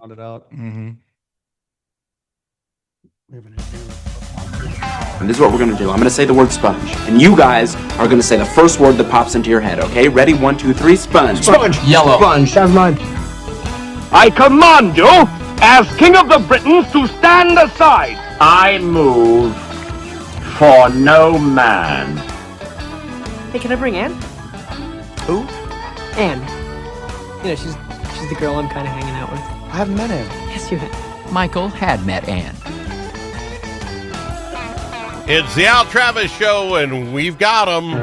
Found it out. Mm-hmm. And this is what we're gonna do. I'm gonna say the word sponge, and you guys are gonna say the first word that pops into your head. Okay? Ready? 1, 2, 3. Sponge. Sponge. Yellow. Sponge. That's mine. I command you, as King of the Britons, to stand aside. I move for no man. Hey, can I bring Anne? Who? Anne. You know, she's the girl I'm kind of hanging out with. I haven't met him. Yes, you have. Michael had met Anne. It's the Al Travis Show, and we've got him.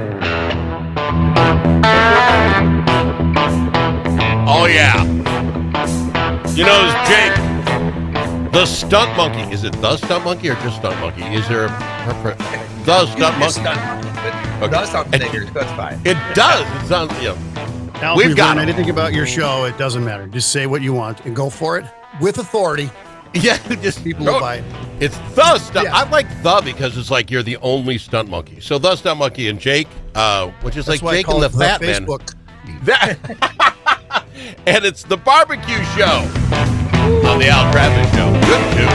Oh, yeah. You know, it's Jake, the stunt monkey. Is it the stunt monkey or just stunt monkey? Is there the stunt monkey? Okay. The stunt monkey. That's fine. It does. It sounds, you know. Al, We've if got learned him. anything about your show, it doesn't matter. Just say what you want and go for it with authority. Yeah, just People will buy it. It's the stunt. Yeah. I like the because it's like you're the only stunt monkey. So the stunt monkey and Jake, which is That's like why I Jake call and the it Fat Man. Facebook. That, and it's the barbecue show on the Al Travis Show. Good tune.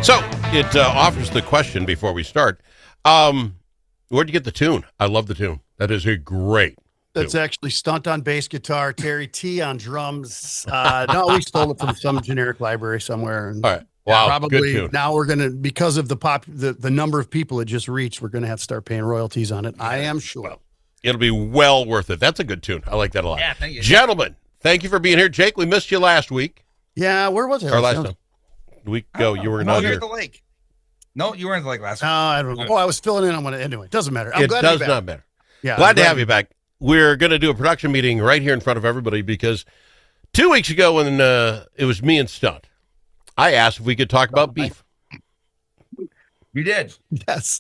So it offers the question before we start. Where'd you get the tune? I love the tune. That is a great. That's actually Stunt on bass guitar, Terry T on drums. No, we stole it from some generic library somewhere. And All right. Wow. Good probably tune. now we're gonna, because of the number of people it just reached, we're gonna have to start paying royalties on it. I am sure. Well, it'll be well worth it. That's a good tune. I like that a lot. Yeah, thank you. Gentlemen, thank you for being here. Jake, we missed you last week. Yeah, where was it? Or last time. A week ago, you were not here here. at the lake. No, you weren't at the lake last week. I don't know. Oh, I was filling in on one. Anyway, doesn't matter. I'm It glad does to be back. not matter. Yeah, Glad I'm to have you back. We're going to do a production meeting right here in front of everybody because 2 weeks ago when it was me and Stunt, I asked if we could talk about beef. You did. Yes,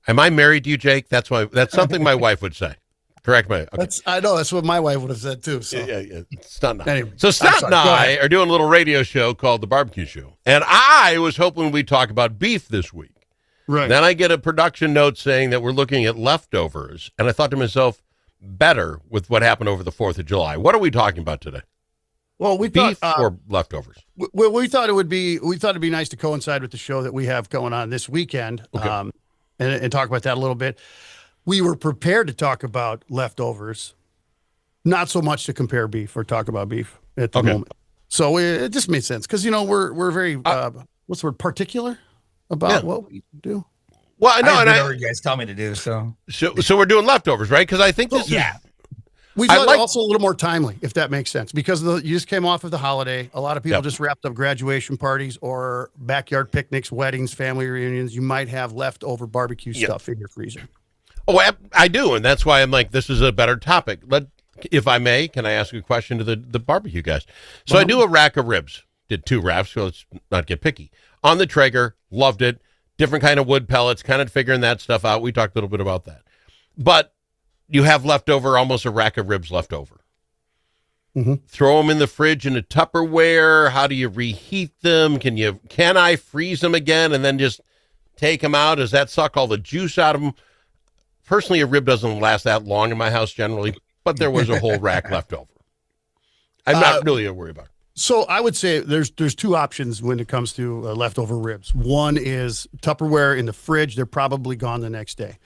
Am I married to you, Jake? That's something my wife would say. Correct me. Okay. I know that's what my wife would have said too. So Yeah. Stunt and I. Anyway, So I'm Stunt sorry. and Go I ahead. are doing a little radio show called The Barbecue Show. And I was hoping we'd talk about beef this week. Right. Then I get a production note saying that we're looking at leftovers. And I thought to myself, better with what happened over the 4th of July. What are we talking about today? Well, we Beef thought or leftovers? we thought it'd be nice to coincide with the show that we have going on this weekend, Okay. and talk about that a little bit. We were prepared to talk about leftovers, not so much to compare beef or talk about beef at the moment. So it just made sense because we're very what's the word, particular about what we do. Well, no, I and did whatever you guys tell me to do. So so we're doing leftovers, right? Because I think this is We I thought like- also a little more timely, if that makes sense, because you just came off of the holiday. A lot of people Yep. just wrapped up graduation parties or backyard picnics, weddings, family reunions. You might have leftover barbecue stuff in your freezer. Oh, I do, and that's why I'm like, this is a better topic. If I may, can I ask a question to the barbecue guys? So I do a rack of ribs. Did 2 racks, so let's not get picky. On the Traeger, loved it. Different kind of wood pellets, kind of figuring that stuff out. We talked a little bit about that. But you have leftover, almost a rack of ribs left over. Mm-hmm. Throw them in the fridge in a Tupperware. How do you reheat them? Can I freeze them again and then just take them out? Does that suck all the juice out of them? Personally, a rib doesn't last that long in my house generally, but there was a whole rack left over. I'm not really worried about it. So I would say there's 2 options when it comes to leftover ribs. One is Tupperware in the fridge. They're probably gone the next day.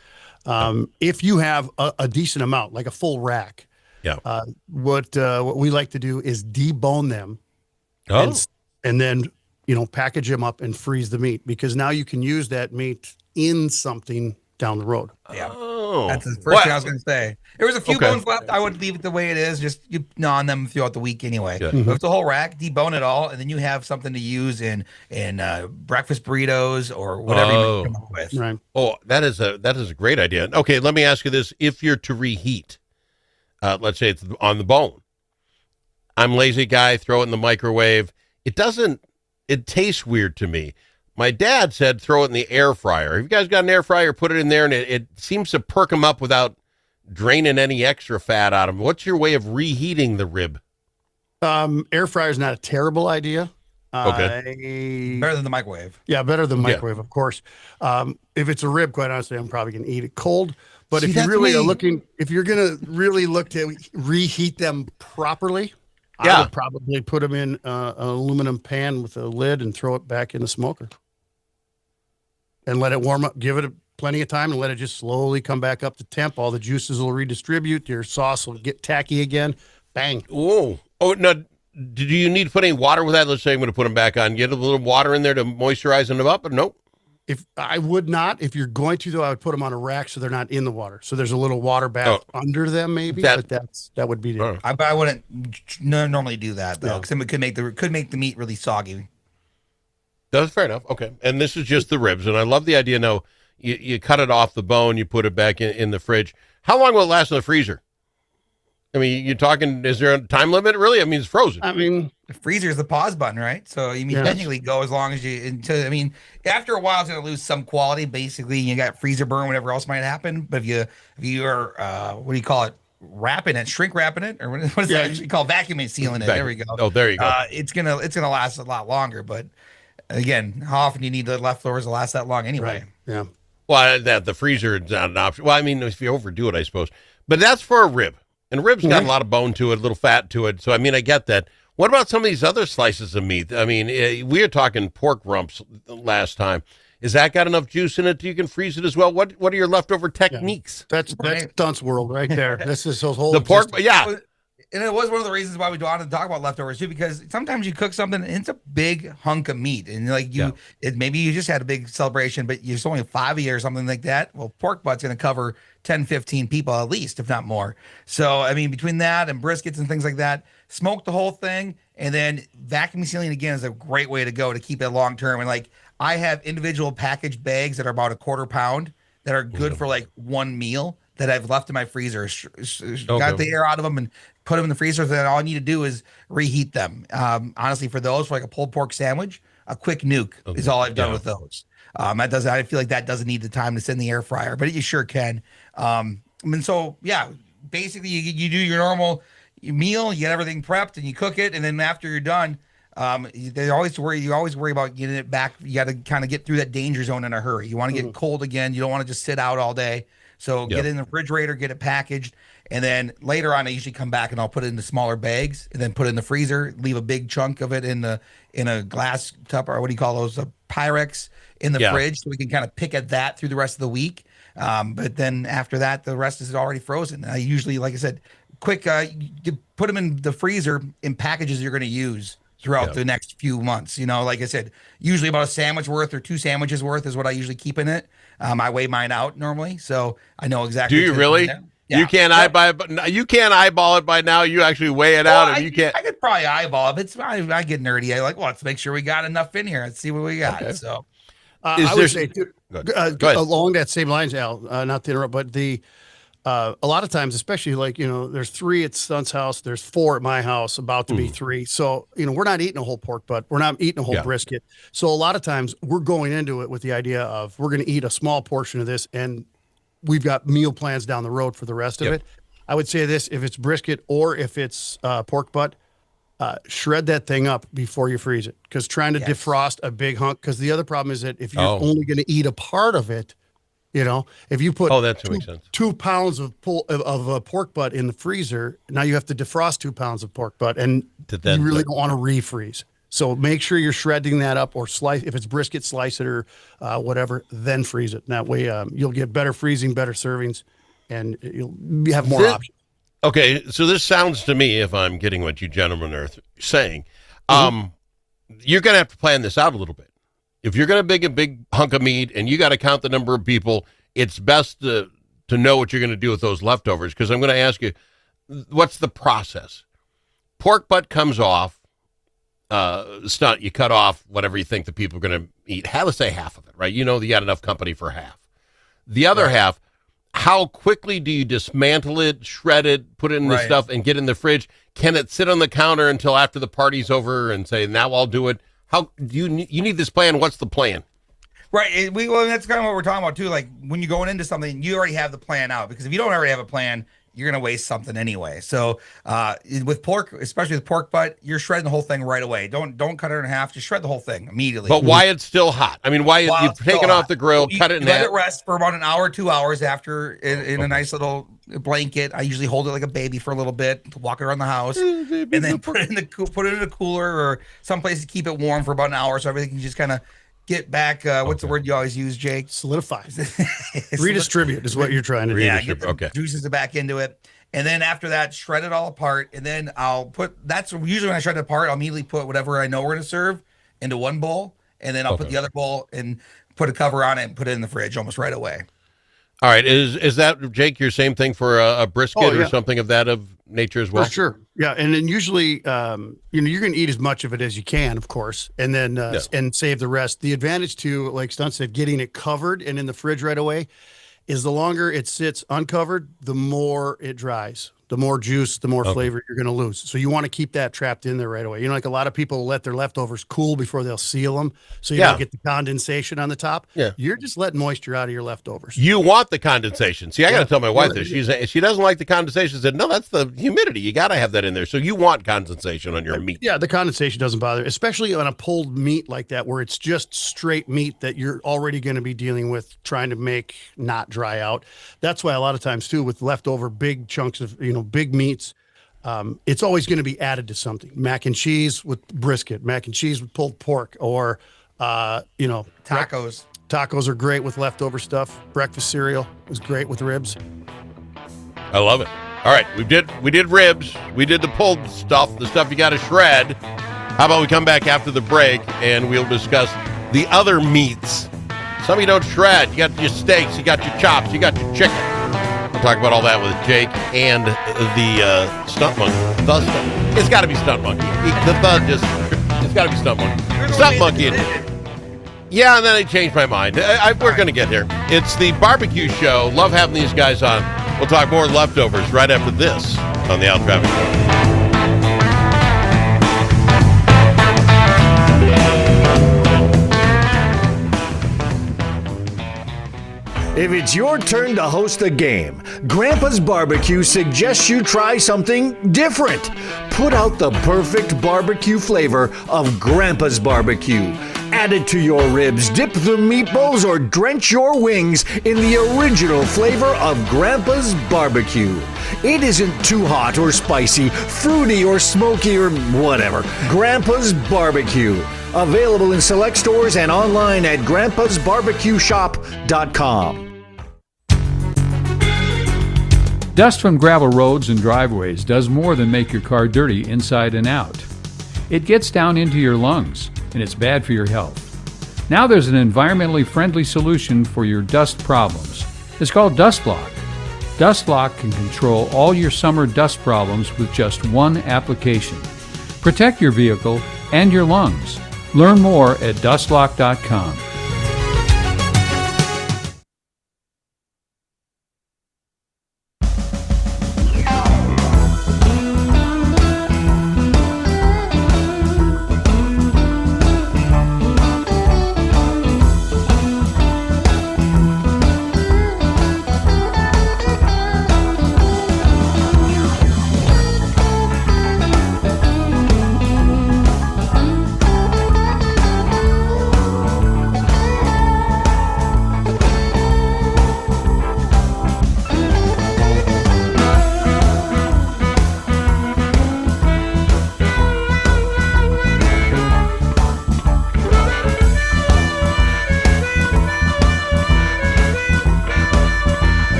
If you have a decent amount, like a full rack, what we like to do is debone them and then, package them up and freeze the meat, because now you can use that meat in something down the road. yeah, Oh. that's the first thing I was going to say. There was a few bones left. I would leave it the way it is. Just you gnaw on them throughout the week anyway. Yeah. But if it's a whole rack, debone it all, and then you have something to use in breakfast burritos or whatever you come up with. Right. Oh, that is a great idea. Okay, let me ask you this. If you're to reheat, let's say it's on the bone. I'm a lazy guy, throw it in the microwave. It tastes weird to me. My dad said throw it in the air fryer. Have you guys got an air fryer? Put it in there, and it seems to perk them up without draining any extra fat out of them. What's your way of reheating the rib? Air fryer is not a terrible idea. Okay. Better than the microwave. Yeah, better than microwave, of course. If it's a rib, quite honestly, I'm probably going to eat it cold. But See, if you that's really me. are looking, if you're going to really look to reheat them properly, I Yeah. would probably put them in an aluminum pan with a lid and throw it back in the smoker and let it warm up. Give it plenty of time and let it just slowly come back up to temp. All the juices will redistribute. Your sauce will get tacky again. Bang. Whoa. Oh, no. Do you need to put any water with that? Let's say I'm going to put them back on. Get a little water in there to moisturize them up, or nope? If I would not, if you're going to, though, I would put them on a rack so they're not in the water. So there's a little water bath under them, maybe. But that would be it. I wouldn't normally do that though, because it could make the meat really soggy. That's fair enough. Okay. And this is just the ribs. And I love the idea. No, you cut it off the bone, you put it back in the fridge. How long will it last in the freezer? I mean, you're talking, is there a time limit really? I mean, it's frozen. I mean, the freezer is the pause button, right? So you mean technically go as long as I mean, after a while it's gonna lose some quality. Basically, you got freezer burn, whatever else might happen. But if you are what do you call it? Shrink wrapping it, or what is that usually called? Vacuum sealing it. There we go. Oh, there you go. It's gonna last a lot longer. But again, how often do you need the leftovers to last that long anyway? Right. Yeah. Well, the freezer is not an option. Well, I mean, if you overdo it, I suppose. But that's for a rib. And rib's got a lot of bone to it, a little fat to it. So, I mean, I get that. What about some of these other slices of meat? I mean, we were talking pork rumps last time. Is that got enough juice in it you can freeze it as well? What are your leftover techniques? That's Stunt's world right there. This is his whole the pork. Yeah. And it was one of the reasons why we wanted to talk about leftovers too, because sometimes you cook something and it's a big hunk of meat, and like maybe you just had a big celebration, but there's only 5 of you or something like that. Well, pork butt's going to cover 10, 15 people at least, if not more. So, I mean, between that and briskets and things like that, smoke the whole thing, and then vacuum sealing again is a great way to go to keep it long term. And like, I have individual packaged bags that are about a quarter pound that are good for like one meal that I've left in my freezer. Got the air out of them and put them in the freezer. Then all I need to do is reheat them. Honestly, for those, for like a pulled pork sandwich, a quick nuke is all I've done with those. I feel like that doesn't need the time to sit in the air fryer, but you sure can. Basically you do your normal meal, you get everything prepped and you cook it. And then after you're done, you always worry about getting it back. You got to kind of get through that danger zone in a hurry. You want to get cold again. You don't want to just sit out all day. So get it in the refrigerator, get it packaged. And then later on, I usually come back and I'll put it into smaller bags and then put it in the freezer, leave a big chunk of it in a glass tub, or what do you call those? Pyrex in the fridge. So we can kind of pick at that through the rest of the week. But then after that, the rest is already frozen. I usually, like I said, you put them in the freezer in packages you're going to use throughout the next few months. Like I said, usually about a sandwich worth or 2 sandwiches worth is what I usually keep in it. I weigh mine out normally, so I know exactly. Do you really? Yeah. You can't eyeball it by now. You actually weigh it out, and you can't. I could probably eyeball it, but I get nerdy. I like, let's make sure we got enough in here. Let's see what we got. Okay. So, I would say along that same lines, Al. Not to interrupt, but a lot of times, especially like there's 3 at Stunt's house, there's 4 at my house, about to be 3. So we're not eating a whole pork butt, we're not eating a whole brisket. So a lot of times we're going into it with the idea of we're going to eat a small portion of this, and we've got meal plans down the road for the rest of it. I would say this: if it's brisket or if it's pork butt, shred that thing up before you freeze it, because trying to defrost a big hunk. Because the other problem is that if you're only going to eat a part of it. If you put makes sense. 2 pounds of pork butt in the freezer, now you have to defrost 2 pounds of pork butt, and you really don't want to refreeze. So make sure you're shredding that up, or slice. If it's brisket, slice it or whatever, then freeze it. And that way, you'll get better freezing, better servings, and you'll have more options. Okay, so this sounds to me, if I'm getting what you gentlemen are saying, you're going to have to plan this out a little bit. If you're going to make a big hunk of meat and you got to count the number of people, it's best to know what you're going to do with those leftovers. Because I'm going to ask you, what's the process? Pork butt comes off. Stunt, you cut off whatever you think the people are going to eat. Let's say half of it, right? You got enough company for half. The other half, how quickly do you dismantle it, shred it, put it in the stuff, and get in the fridge? Can it sit on the counter until after the party's over and say, now I'll do it? How do you need this plan? What's the plan? Right. That's kind of what we're talking about too. Like when you're going into something, you already have the plan out, because if you don't already have a plan, you're gonna waste something anyway. So with pork, especially with pork butt, you're shredding the whole thing right away. Don't cut it in half. Just shred the whole thing immediately. But why it's still hot? I mean, why While you it's still take it off hot. the grill, You cut it in let half? it rest for about an hour, 2 hours after in a nice little blanket. I usually hold it like a baby for a little bit, to walk around the house, and then put it in a cooler or someplace to keep it warm for about an hour, so everything can just kind of get back. What's the word you always use, Jake? Solidify. Redistribute is what you're trying to do. Yeah, get the juices back into it. And then after that, shred it all apart. And then that's usually when I shred it apart, I'll immediately put whatever I know we're going to serve into one bowl. And then I'll put the other bowl and put a cover on it and put it in the fridge almost right away. All right. Is that, Jake, your same thing for a brisket or something of that of nature as well? For sure. Yeah. And then usually, you're going to eat as much of it as you can, of course, and then and save the rest. The advantage to, like Stunt said, getting it covered and in the fridge right away is the longer it sits uncovered, the more it dries. The more juice, the more flavor you're going to lose. So you want to keep that trapped in there right away. Like a lot of people let their leftovers cool before they'll seal them, so you don't get the condensation on the top. Yeah. You're just letting moisture out of your leftovers. You want the condensation. See, I got to tell my wife this. She doesn't like the condensation. She said, no, that's the humidity. You got to have that in there. So you want condensation on your meat. Yeah, the condensation doesn't bother, especially on a pulled meat like that, where it's just straight meat that you're already going to be dealing with, trying to make not dry out. That's why a lot of times too, with leftover big chunks of big meats, it's always going to be added to something. Mac and cheese with brisket, mac and cheese with pulled pork, or Tacos. Tacos are great with leftover stuff. Breakfast cereal is great with ribs. I love it. All right, we did ribs. We did the pulled stuff, the stuff you got to shred. How about we come back after the break and we'll discuss the other meats. Some of you don't shred. You got your steaks, you got your chops, you got your chicken. We'll talk about all that with Jake and the Stunt Monkey. The Stunt. It's got to be Stunt Monkey. It's got to be Stunt Monkey. Stunt Monkey. Yeah, and then I changed my mind. We're going to get there. It's the barbecue show. Love having these guys on. We'll talk more leftovers right after this on the Out Traffic Show. If it's your turn to host a game, Grandpa's Barbecue suggests you try something different. Put out the perfect barbecue flavor of Grandpa's Barbecue. Add it to your ribs, dip the meatballs, or drench your wings in the original flavor of Grandpa's Barbecue. It isn't too hot or spicy, fruity or smoky or whatever. Grandpa's Barbecue. Available in select stores and online at grandpasbarbecueshop.com. Dust from gravel roads and driveways does more than make your car dirty inside and out. It gets down into your lungs, and it's bad for your health. Now there's an environmentally friendly solution for your dust problems. It's called Dust Lock. Dust Lock can control all your summer dust problems with just one application. Protect your vehicle and your lungs. Learn more at dustlock.com.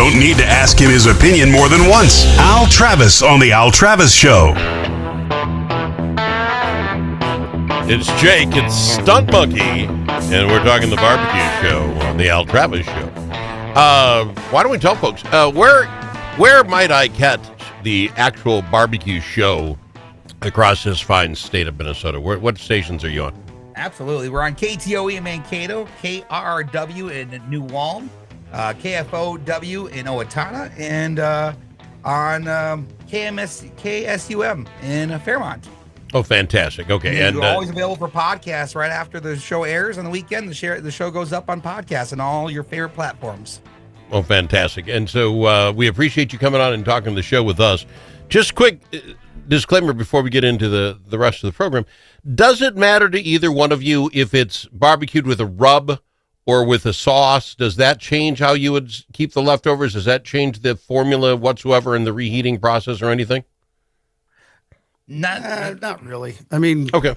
don't need to ask him his opinion more than once. Al Travis on The Al Travis Show. It's Jake, it's Stunt Monkey, and we're talking the barbecue show on The Al Travis Show. Why don't we tell folks, where might I catch the actual barbecue show across this fine state of Minnesota? What stations are you on? Absolutely. We're on KTOE in Mankato, KRRW in New Ulm, KFOW in Owatonna, and on KSUM in Fairmont. Oh, fantastic. Okay. And we're always available for podcasts right after the show airs on the weekend. The show goes up on podcasts and all your favorite platforms. Oh, fantastic. And so we appreciate you coming on and talking the show with us. Just quick disclaimer before we get into the rest of the program. Does it matter to either one of you if it's barbecued with a rub or with a sauce? Does that change how you would keep the leftovers? Does that change the formula whatsoever in the reheating process or anything? Not really. I mean, okay.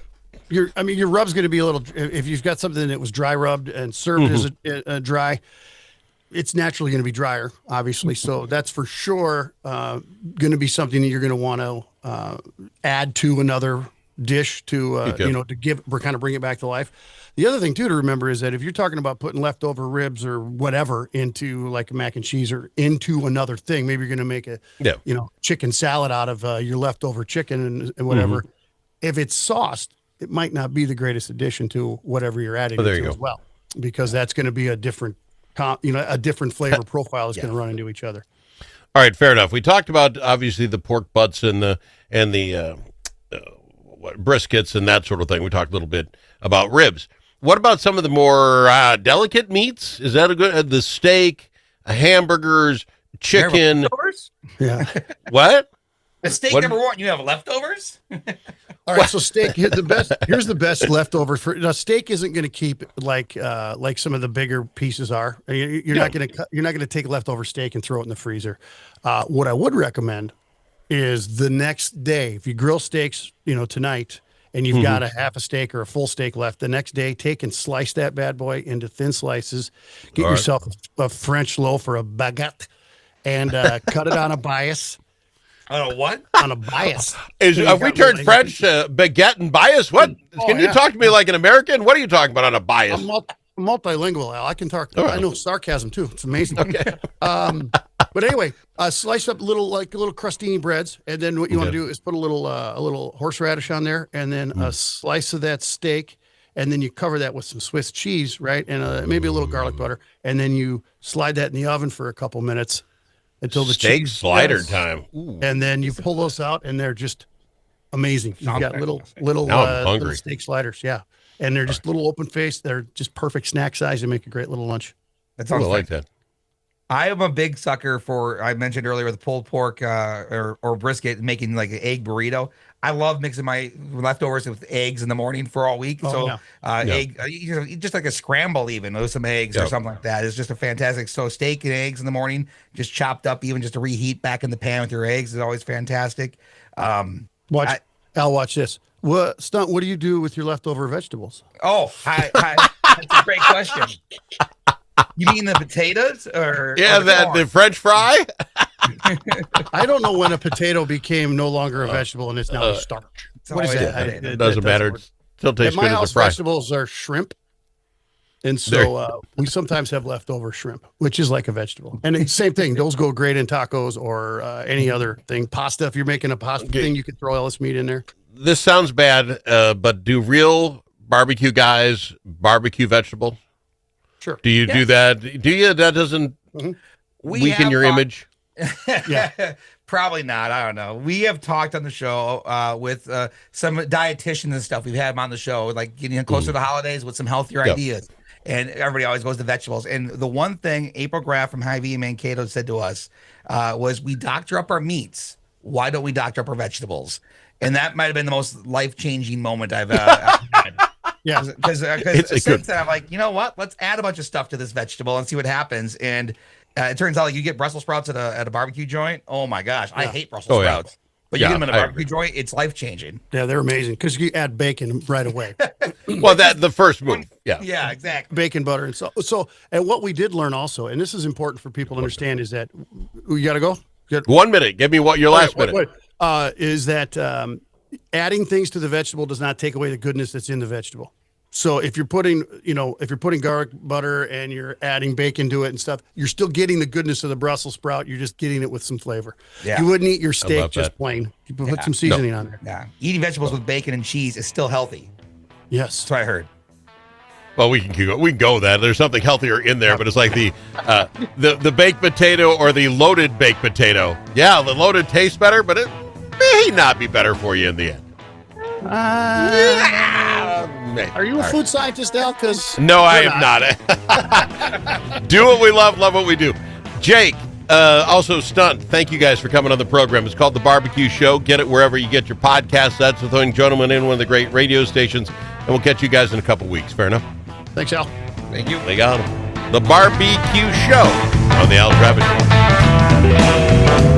Your rub's going to be a little. If you've got something that was dry rubbed and served as a dry, it's naturally going to be drier, obviously. So that's for sure going to be something that you're going to want to add to another dish to kind of bring it back to life. The other thing too to remember is that if you're talking about putting leftover ribs or whatever into like mac and cheese or into another thing, maybe you're going to make a chicken salad out of your leftover chicken and whatever. If it's sauced, it might not be the greatest addition to whatever you're adding to as well, because that's going to be a different flavor profile is going to run into each other. All right, fair enough. We talked about obviously the pork butts and the briskets and that sort of thing. We talked a little bit about ribs. What about some of the more delicate meats? Is that a good the steak, hamburgers, chicken? Yeah. What? The steak number one, you have leftovers? All right, so steak. Here's the best leftover for steak. Isn't going to keep like some of the bigger pieces are. You're not going to take leftover steak and throw it in the freezer. What I would recommend is the next day, if you grill steaks, tonight, and you've got a half a steak or a full steak left, the next day, take and slice that bad boy into thin slices. Get yourself a French loaf or a baguette, and cut it on a bias. On a what? On a bias. Have we turned French baguette and bias? What? Can you talk to me like an American? What are you talking about on a bias? I'm multilingual, Al. I can talk. I know sarcasm too. It's amazing. Okay. But anyway, slice up little crustini breads, and then what you want to do is put a little horseradish on there, and then a slice of that steak, and then you cover that with some Swiss cheese, right, and maybe a little garlic butter, and then you slide that in the oven for a couple minutes until the steak cheese slider time. Ooh. And then you pull those out, and they're just amazing. You've got little steak sliders, and they're just little open faced. They're just perfect snack size. They make a great little lunch. That sounds like that. I am a big sucker for, I mentioned earlier, the pulled pork or brisket, making like an egg burrito. I love mixing my leftovers with eggs in the morning for all week. Egg, just like a scramble even with some eggs or something like that. It's just a fantastic. So steak and eggs in the morning, just chopped up, even just to reheat back in the pan with your eggs is always fantastic. Watch this. Stunt, what do you do with your leftover vegetables? Oh, that's a great question. You mean the potatoes or the French fry? I don't know when a potato became no longer a vegetable and it's now a starch. What is that? It doesn't matter. It still tastes good as a fry. Vegetables are shrimp. And so we sometimes have leftover shrimp, which is like a vegetable. And it's same thing. Those go great in tacos or any other thing. Pasta, if you're making a pasta thing, you can throw Ellis meat in there. This sounds bad, but do real barbecue guys barbecue vegetables? Sure. Do you do that? Do you? That doesn't weaken your image? Probably not. I don't know. We have talked on the show with some dietitians and stuff. We've had them on the show, like getting closer to the holidays with some healthier ideas. And everybody always goes to vegetables. And the one thing April Graff from Hy-Vee in Mankato said to us was, we doctor up our meats. Why don't we doctor up our vegetables? And that might have been the most life-changing moment I've had. Yeah, because since then I'm like, you know what? Let's add a bunch of stuff to this vegetable and see what happens. And it turns out, like, you get Brussels sprouts at a barbecue joint. Oh my gosh, I hate Brussels sprouts. But you get them in a barbecue joint, it's life changing. Yeah, they're amazing because you add bacon right away. Well, the first move. Yeah. Yeah, exactly. bacon butter. And so, and what we did learn also, and this is important for people to understand, is that you got to go. 1 minute. Give me your last minute. Is that adding things to the vegetable does not take away the goodness that's in the vegetable. So if you're putting garlic butter and you're adding bacon to it and stuff, you're still getting the goodness of the Brussels sprout. You're just getting it with some flavor. Yeah. You wouldn't eat your love steak just that. plain. You put some seasoning on there. Yeah. Eating vegetables with bacon and cheese is still healthy. Yes. That's what I heard. Well, we can go with that. There's something healthier in there, but it's like the baked potato or the loaded baked potato. Yeah, the loaded tastes better, but it may not be better for you in the end. Maybe. Are you a food scientist, Al? Because No, I am not. Do what we love what we do. Jake, also Stunt, thank you guys for coming on the program. It's called The Barbecue Show. Get it wherever you get your podcasts. That's the thing, gentlemen, in one of the great radio stations. And we'll catch you guys in a couple weeks. Fair enough? thanks, Al. Thank you. They got him. The Barbecue Show on the Al Travis Show.